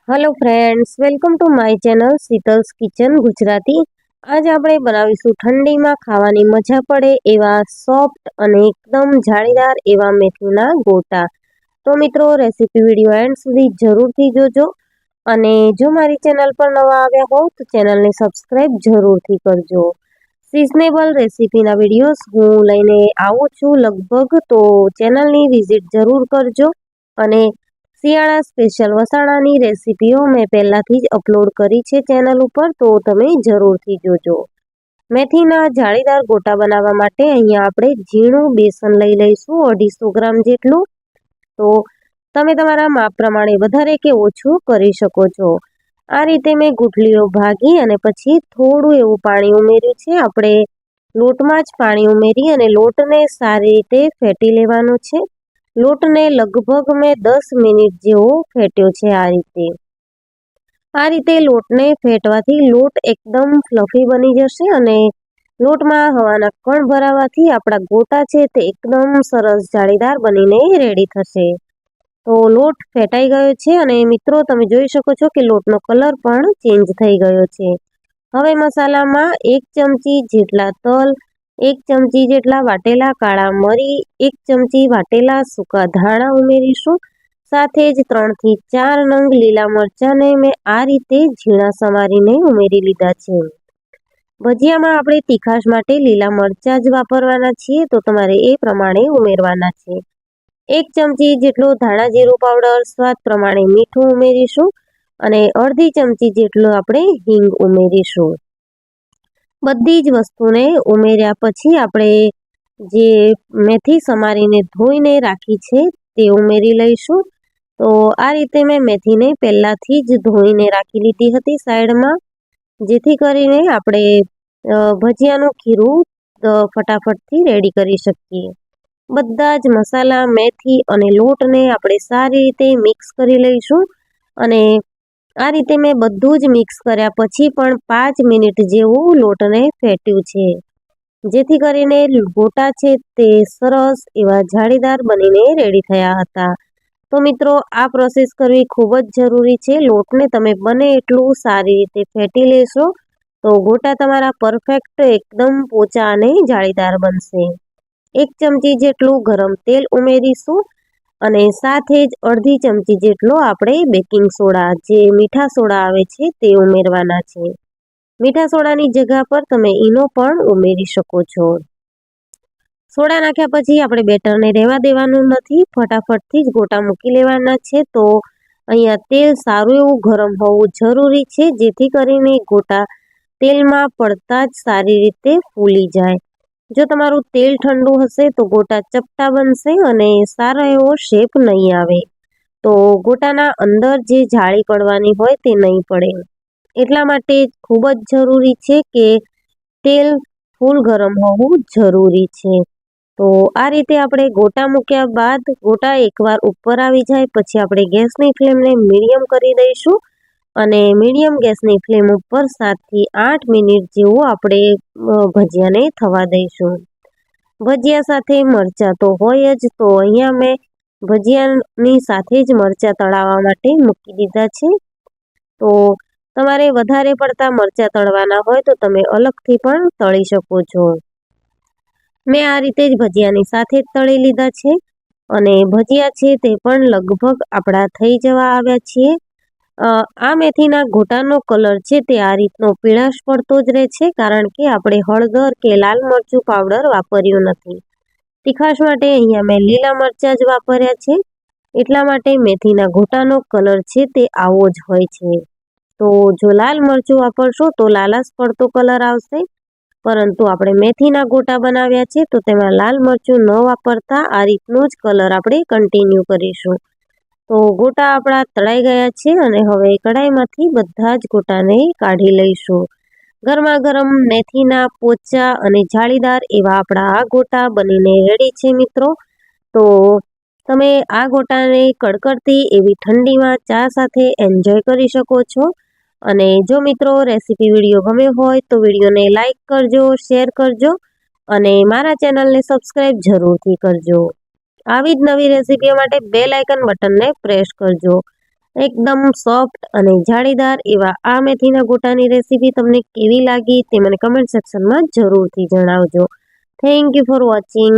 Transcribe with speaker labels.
Speaker 1: Hello friends, welcome to my channel Sheetal's kitchen Gujarati. आज આપણે બનાવીશું ઠંડીમાં ખાવાની મજા પડે એવા સોફ્ટ અને એકદમ જાળીદાર એવા મેથીના ગોટા। તો મિત્રો, રેસીપી વિડીયો એન્ડ સુધી જરૂરથી જોજો અને જો મારી ચેનલ પર નવા આવ્યા હો તો ચેનલને સબસ્ક્રાઇબ જરૂરથી કરજો। સિઝનેબલ રેસીપીના વિડીયોઝ હું લઈને આવું છું લગભગ, તો ચેનલની વિઝિટ જરૂર કરજો। અને શિયાળા સ્પેશિયલ વસાણાની રેસીપીઓ મેં પહેલાંથી જ અપલોડ કરી છે ચેનલ ઉપર, તો તમે જરૂરથી જોજો। મેથીના જાળીદાર ગોટા બનાવવા માટે અહીંયા આપણે ઝીણું બેસન લઈ લઈશું 250 ગ્રામ જેટલું। તો તમે તમારા માપ પ્રમાણે વધારે કે ઓછું કરી શકો છો। આ રીતે મેં ગુઠલીઓ ભાગી અને પછી થોડું એવું પાણી ઉમેર્યું છે। આપણે લોટમાં જ પાણી ઉમેરી અને લોટને સારી રીતે ફેટી લેવાનો છે। લોટને લગભગ મેં 10 મિનિટ જેવો ફેટ્યો છે। આ રીતે લોટને ફેટવાથી લોટ એકદમ ફ્લફી બની જશે અને લોટમાં હવાના કણ ભરાવાથી આપણા ગોટા છે તે એકદમ સરસ જાળીદાર બનીને રેડી થશે। તો લોટ ફેટાઈ ગયો છે અને મિત્રો તમે જોઈ શકો છો કે લોટનો કલર પણ ચેન્જ થઈ ગયો છે। હવે મસાલામાં 1 ચમચી જેટલા તલ, 1 ચમચી જેટલા વાટેલા કાળા મરી, 1 ચમચી વાટેલા સૂકા ધાણા ઉમેરીશું। સાથે જ 3 થી 4 નંગ લીલા મરચાંને મેં આ રીતે ઝીણા સમારીને ઉમેરી લીધા છે। ભજીયામાં આપણે તીખાશ માટે લીલા મરચાં જ વાપરવાના છીએ, તો તમારે એ પ્રમાણે ઉમેરવાના છે। 1 ચમચી જેટલો ધાણા જીરું પાવડર, સ્વાદ પ્રમાણે મીઠું ઉમેરીશું અને અડધી ચમચી જેટલો આપણે હિંગ ઉમેરીશું। બધી જ વસ્તુને ઉમેર્યા પછી આપણે જે મેથી સમારીને ધોઈને રાખી છે તે ઉમેરી લઈશું। તો આ રીતે મેં મેથીને પહેલાંથી જ ધોઈને રાખી લીધી હતી સાઈડમાં, જેથી કરીને આપણે ભજીયાનું ખીરું ફટાફટથી રેડી કરી શકીએ। બધા જ મસાલા, મેથી અને લોટને આપણે સારી રીતે મિક્સ કરી લઈશું અને આ રીતે મેં બધું જ મિક્સ કર્યા પછી પણ 5 મિનિટ જેવું લોટને ફેટ્યું છે, જેથી કરીને ગોટા છે તે સરસ એવા જાળીદાર બનીને રેડી થયા હતા। તો મિત્રો, આ પ્રોસેસ કરવી ખૂબ જ જરૂરી છે। લોટને તમે બને એટલું સારી રીતે ફેટી લેશો તો ગોટા તમારા પરફેક્ટ એકદમ પોચા અને જાળીદાર બનશે। 1 ચમચી જેટલું ગરમ તેલ ઉમેરીશું અને સાથે જ અડધી ચમચી જેટલો આપણે બેકિંગ સોડા, જે મીઠા સોડા આવે છે, તે ઉમેરવાના છે। મીઠા સોડાની જગ્યા પર તમે ઈનો પણ ઉમેરી શકો છો। સોડા નાખ્યા પછી આપણે બેટરને રહેવા દેવાનું નથી, ફટાફટથી જ ગોટા મૂકી લેવાના છે। તો અહીંયા તેલ સારું એવું ગરમ હોવું જરૂરી છે, જેથી કરીને ગોટા તેલમાં પડતા જ સારી રીતે ફૂલી જાય। જો તમારું તેલ ઠંડુ હશે તો ગોટા ચપટા બનશે અને સારો એવો શેપ નહીં આવે, તો ગોટાના અંદર જે જાળી પડવાની હોય તે નહીં પડે। એટલા માટે ખૂબ જ જરૂરી છે કે તેલ ફૂલ ગરમ હોવું જરૂરી છે। તો આ રીતે આપણે ગોટા મૂક્યા બાદ ગોટા એકવાર ઉપર આવી જાય પછી આપણે ગેસની ફ્લેમને મીડિયમ કરી દઈશું અને મીડિયમ ગેસની ફ્લેમ ઉપર 7 થી 8 મિનિટ જેવું આપણે ભજીયાને થવા દઈશું। ભજીયા સાથે મરચાં તો હોય જ, તો અહીંયા મેં ભજીયાની સાથે જ મરચાં તળાવવા માટે મૂકી દીધા છે। તો તમારે વધારે પડતા મરચાં તળવાના હોય તો તમે અલગથી પણ તળી શકો છો। મેં આ રીતે જ ભજીયાની સાથે જ તળી લીધા છે અને ભજીયા છે તે પણ લગભગ આપણા થઈ જવા આવ્યા છીએ। આ મેથીના ગોટાનો કલર છે તે આ રીતનો પીળાશ પડતો જ રહે છે, કારણ કે આપણે હળદર કે લાલ મરચું પાવડર વાપર્યું નથી। તીખાશ માટે અહીંયા મેં લીલા મરચાં જ વાપર્યા છે, એટલા માટે મેથીના ગોટાનો કલર છે તે આવો જ હોય છે। તો જો લાલ મરચું વાપરશો તો લાલાશ પડતો કલર આવશે, પરંતુ આપણે મેથીના ગોટા બનાવ્યા છે તો તેમાં લાલ મરચું ન વાપરતા આ રીતનો જ કલર આપણે કન્ટિન્યુ કરીશું। તો ગોટા આપણા તળાઈ ગયા છે અને હવે કઢાઈમાંથી બધા જ ગોટાને કાઢી લઈશું। ગરમા ગરમ મેથીના પોચા અને જાળીદાર એવા આપણા આ ગોટા બનીને રેડી છે મિત્રો। તો તમે આ ગોટાને કડકડતી એવી ઠંડીમાં ચા સાથે એન્જોય કરી શકો છો। અને જો મિત્રો રેસીપી વિડીયો ગમ્યો હોય તો વિડીયોને લાઈક કરજો, શેર કરજો અને મારા ચેનલને સબસ્ક્રાઈબ જરૂરથી કરજો। આવી જ નવી રેસીપીઓ માટે બેલ આઇકન બટનને પ્રેસ કરજો। એકદમ સોફ્ટ અને જાળીદાર એવા આ મેથીના ગોટાની રેસીપી તમને કેવી લાગી તે મને કમેન્ટ સેક્શનમાં જરૂરથી જણાવજો. Thank you for watching.